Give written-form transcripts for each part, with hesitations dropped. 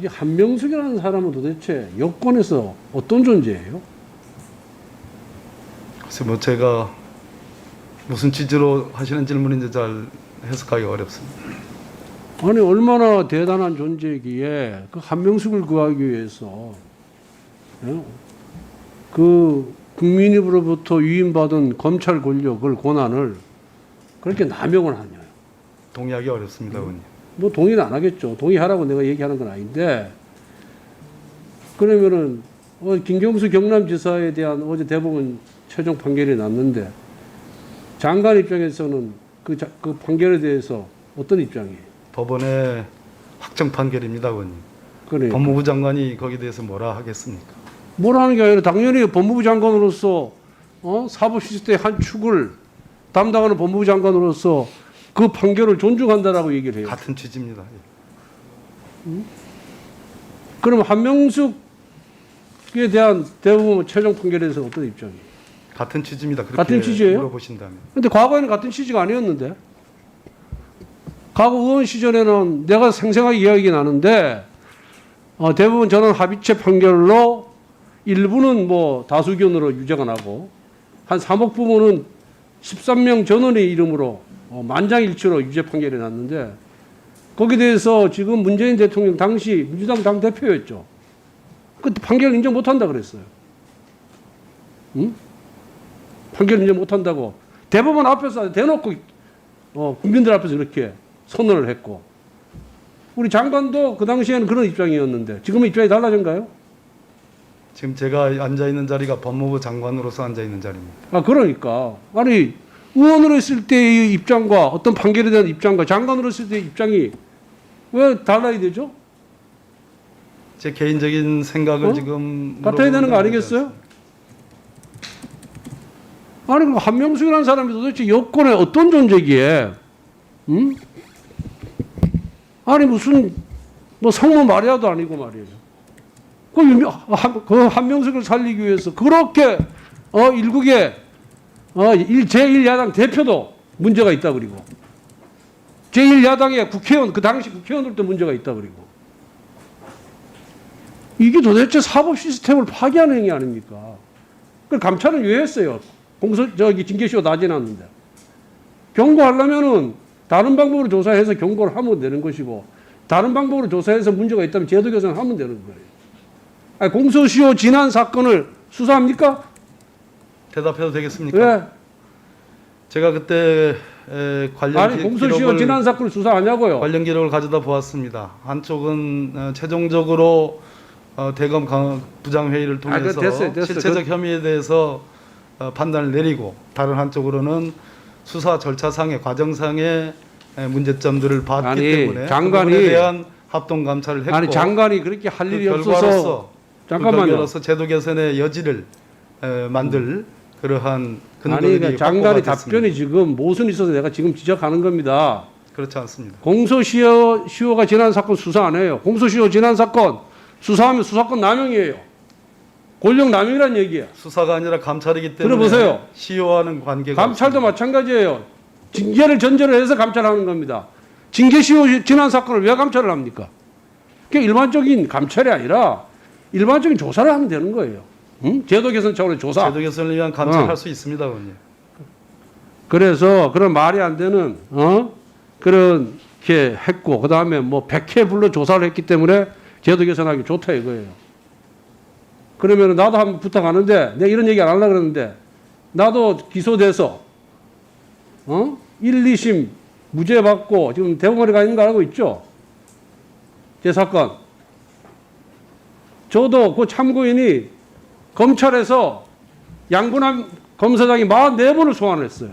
이 한명숙이라는 사람은 도대체 여권에서 어떤 존재예요? 그래서 뭐 제가 무슨 취지로 하시는 질문인지 잘 해석하기 어렵습니다. 아니 얼마나 대단한 존재이기에 그 한명숙을 구하기 위해서 그 국민으로부터 위임받은 검찰 권력을 권한을 그렇게 남용을 하냐? 동의하기 어렵습니다, 의원님. 뭐 동의는 안 하겠죠. 동의하라고 내가 얘기하는 건 아닌데 그러면은 김경수 경남지사에 대한 어제 대법원 최종 판결이 났는데 장관 입장에서는 그 판결에 대해서 어떤 입장이에요? 법원의 확정 판결입니다, 의원님. 그래. 법무부 장관이 거기에 대해서 뭐라 하겠습니까? 뭐라는 게 아니라 당연히 법무부 장관으로서 사법 시스템의 한 축을 담당하는 법무부 장관으로서 그 판결을 존중한다라고 얘기를 해요. 같은 취지입니다. 예. 그럼 한명숙에 대한 대법원 최종 판결에 대해서 어떤 입장이에요? 같은 취지입니다. 그렇게 같은 취지예요? 물어보신다면. 근데 과거에는 같은 취지가 아니었는데 과거 의원 시절에는 내가 생생하게 이야기 나는데 대부분 저는 합의체 판결로 일부는 뭐 다수견으로 유죄가 나고 한 3억 부분은 13명 전원의 이름으로 만장일치로 유죄 판결이 났는데 거기에 대해서 지금 문재인 대통령 당시 민주당 당대표였죠. 그때 판결 인정 못한다 그랬어요. 응? 판결 인정 못한다고 대법원 앞에서 대놓고 국민들 앞에서 이렇게 선언을 했고 우리 장관도 그 당시에는 그런 입장이었는데 지금은 입장이 달라진가요? 지금 제가 앉아 있는 자리가 법무부 장관으로서 앉아 있는 자리입니다. 그러니까 아니 의원으로 있을 때의 입장과 어떤 판결에 대한 입장과 장관으로 있을 때의 입장이 왜 달라야 되죠? 제 개인적인 생각을 지금 같아야 되는 거 물어보는 아니겠어요? 아니 그 한명숙이라는 사람이 도대체 여권의 어떤 존재기에 아니 무슨 뭐 성모 마리아도 아니고 말이에요. 그 한명숙을 살리기 위해서 그렇게 일국의 제1야당 대표도 문제가 있다 그리고 제1야당의 국회의원 그 당시 국회의원들도 문제가 있다 그리고 이게 도대체 사법 시스템을 파괴하는 행위 아닙니까? 그 감찰은 왜 했어요? 징계시효 다 지났는데 경고하려면은 다른 방법으로 조사해서 경고를 하면 되는 것이고 다른 방법으로 조사해서 문제가 있다면 제도 개선을 하면 되는 거예요. 아니, 공소시효 지난 사건을 수사합니까? 대답해도 되겠습니까? 왜? 제가 그때 관련 공소시효 지난 사건을 수사하냐고요? 관련 기록을 가져다 보았습니다. 한쪽은 최종적으로 대검 부장회의를 통해서 됐어요. 실체적 혐의에 대해서 판단을 내리고 다른 한쪽으로는 수사 절차상의 과정상의 문제점들을 봤기 때문에 장관이 그 부분에 대한 합동 감찰을 했고 아니 장관이 그렇게 할 일이 없어서 결과로서 잠깐만요. 제도 개선의 여지를 만들 그러한 아니 그러니까 장관의 답변이 지금 모순이 있어서 내가 지금 지적하는 겁니다. 그렇지 않습니다. 공소시효가 지난 사건 수사 안 해요. 공소시효 지난 사건 수사하면 수사권 남용이에요. 권력 남용이라는 얘기예요. 수사가 아니라 감찰이기 때문에 들어보세요. 시효와는 관계가 감찰도 없습니다. 마찬가지예요. 징계를 전제로 해서 감찰하는 겁니다. 징계시효 지난 사건을 왜 감찰을 합니까? 그게 일반적인 감찰이 아니라 일반적인 조사를 하면 되는 거예요. 응? 제도 개선 차원의 조사. 제도 개선을 위한 감찰할 수 있습니다, 의원님. 그래서 그런 말이 안 되는 그렇게 했고 그 다음에 뭐 100회 불러 조사를 했기 때문에 제도 개선하기 좋다 이거예요. 그러면 나도 한번 부탁하는데 내가 이런 얘기 안 하려고 그러는데 나도 기소돼서 1, 2심 무죄 받고 지금 대법원에 가 있는 거 알고 있죠? 제 사건. 저도 그 참고인이 검찰에서 양분한 검사장이 44번을 소환을 했어요.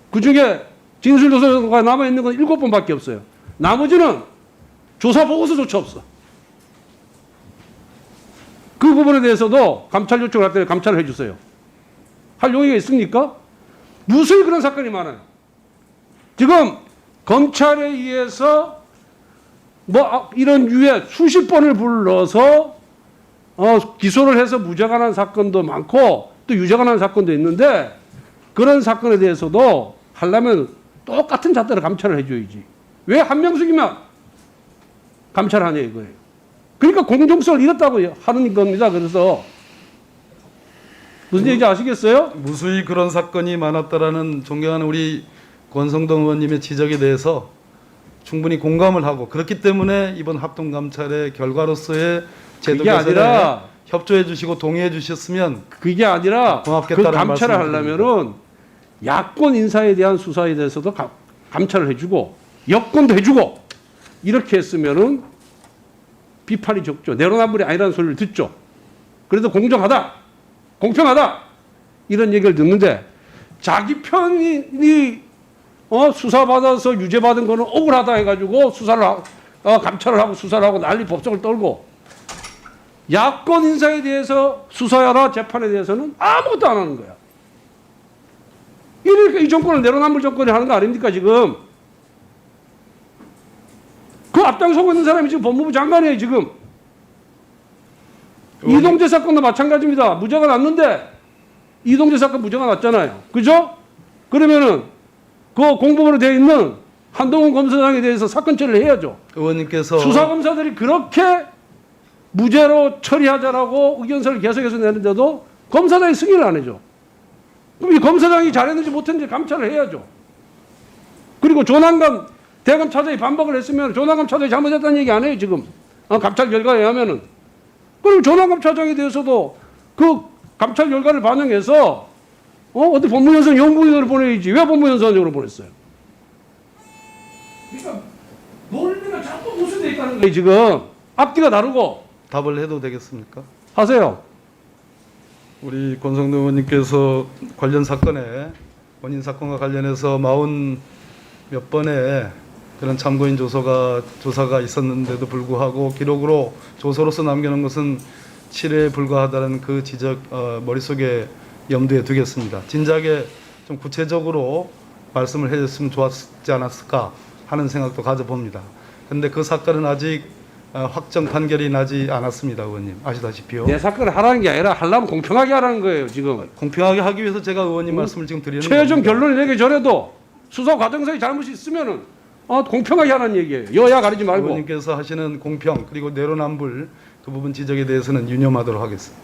그중에 진술조사가 남아있는 건 7번밖에 없어요. 나머지는 조사 보고서조차 없어. 그 부분에 대해서도 감찰 요청을 할 때 감찰을 해주세요. 할 용의가 있습니까? 무수히 그런 사건이 많아요. 지금 검찰에 의해서 뭐 이런 유해 수십 번을 불러서 기소를 해서 무죄가 난 사건도 많고 또 유죄가 난 사건도 있는데 그런 사건에 대해서도 하려면 똑같은 잣대로 감찰을 해줘야지. 왜 한명숙이면 감찰하냐 이거예요. 그러니까 공정성을 잃었다고 하는 겁니다. 그래서 무슨 얘기인지 아시겠어요? 무수히 그런 사건이 많았다라는 존경하는 우리 권성동 의원님의 지적에 대해서 충분히 공감을 하고 그렇기 때문에 이번 합동감찰의 결과로서의 제도 그게 개선에 아니라 협조해 주시고 동의해 주셨으면 그게 아니라 그 고맙겠다는 감찰을 말씀을 하려면은 야권 인사에 대한 수사에 대해서도 감찰을 해주고 여권도 해주고 이렇게 했으면은 비판이 적죠. 내로남불이 아니라는 소리를 듣죠. 그래도 공정하다, 공평하다 이런 얘기를 듣는데 자기 편이 수사받아서 유죄받은 거는 억울하다 해가지고 감찰을 하고 수사를 하고 난리 법석을 떨고 야권 인사에 대해서 수사하라 재판에 대해서는 아무것도 안 하는 거야. 이러니까 이 정권을 내로남불 정권이 하는 거 아닙니까 지금? 그 앞장서고 있는 사람이 지금 법무부 장관이에요 지금. 이동재 사건도 마찬가지입니다. 무죄가 났는데 이동재 사건 무죄가 났잖아요. 그죠? 그러면은 그 공범으로 되어 있는 한동훈 검사장에 대해서 사건 처리를 해야죠. 의원님께서 수사검사들이 그렇게 무죄로 처리하자라고 의견서를 계속해서 내는데도 검사장이 승인을 안 해줘. 그럼 이 검사장이 잘했는지 못했는지 감찰을 해야죠. 그리고 조남관 대검 차장이 반박을 했으면 조남관 차장이 잘못했다는 얘기 안 해요 지금. 감찰 결과에 의하면은. 그럼 조남관 차장에 대해서도 그 감찰 결과를 반영해서 어디 법무연수원 연구위원으로 보내야지. 왜 법무연수원으로 보냈어요? 그러니까 논리가 자꾸 무수돼 있다는 거예요 지금. 앞뒤가 다르고. 답을 해도 되겠습니까? 하세요. 우리 권성동 의원님께서 관련 사건에 본인 사건과 관련해서 40 몇 번의 그런 참고인 조사가 있었는데도 불구하고 기록으로 조서로서 남겨놓은 것은 7회에 불과하다는 그 지적 머릿속에 염두에 두겠습니다. 진작에 좀 구체적으로 말씀을 해줬으면 좋았지 않았을까 하는 생각도 가져봅니다. 그런데 그 사건은 아직 확정 판결이 나지 않았습니다, 의원님. 아시다시피요. 내 사건을 하라는 게 아니라 하려면 공평하게 하라는 거예요 지금. 공평하게 하기 위해서 제가 의원님 말씀을 지금 드리는 최종 겁니다. 결론을 내기 전에도 수사 과정상의 잘못이 있으면은 공평하게 하라는 얘기예요. 여야 가리지 말고. 의원님께서 하시는 공평 그리고 내로남불 그 부분 지적에 대해서는 유념하도록 하겠습니다.